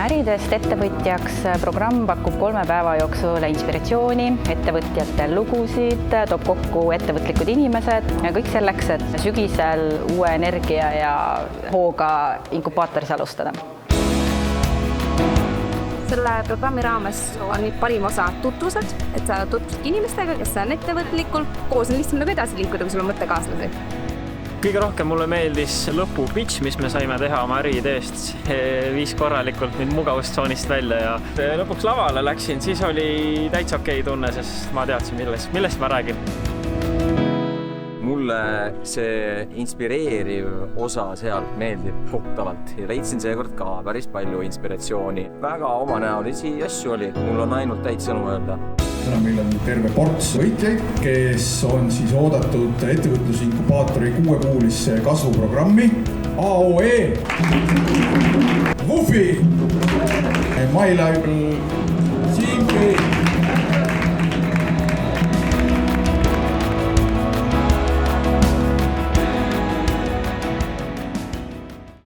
äridest ettevõtjaks. Programm pakub 3 päeva jooksul inspiratsiooni, ettevõtjatel lugusid, toob kokku ettevõtlikud inimesed ja kõik selleks, et sügisel uue energia ja hooga inkubaatoris alustada. Selle programmi raames on nüüd parim osa tutvused, et sa tutvused inimestega, kes on ettevõtlikult, koos on lihtsam edasi liikuda, kui sul on mõttekaaslasi. Kõige rohkem mulle meeldis lõpu pitch, mis me saime teha oma äriideest. Viis korralikult mind mugavustsoonist välja ja lõpuks lavale läksin, siis oli täitsa okei tunne, sest ma teadsin, millest ma räägin. Mulle see inspireeriv osa seal meeldib kohutavalt ja leidsin seekord ka päris palju inspiratsiooni. Väga omanäolisi asju oli, mul on ainult häid sõnu öelda. Täna meil on terve ports võitjaid, kes on siis oodatud ettevõtlusinkubaatori 6-kuulisse kasvuprogrammi AOE, Wufi, MyLabel, Simpi.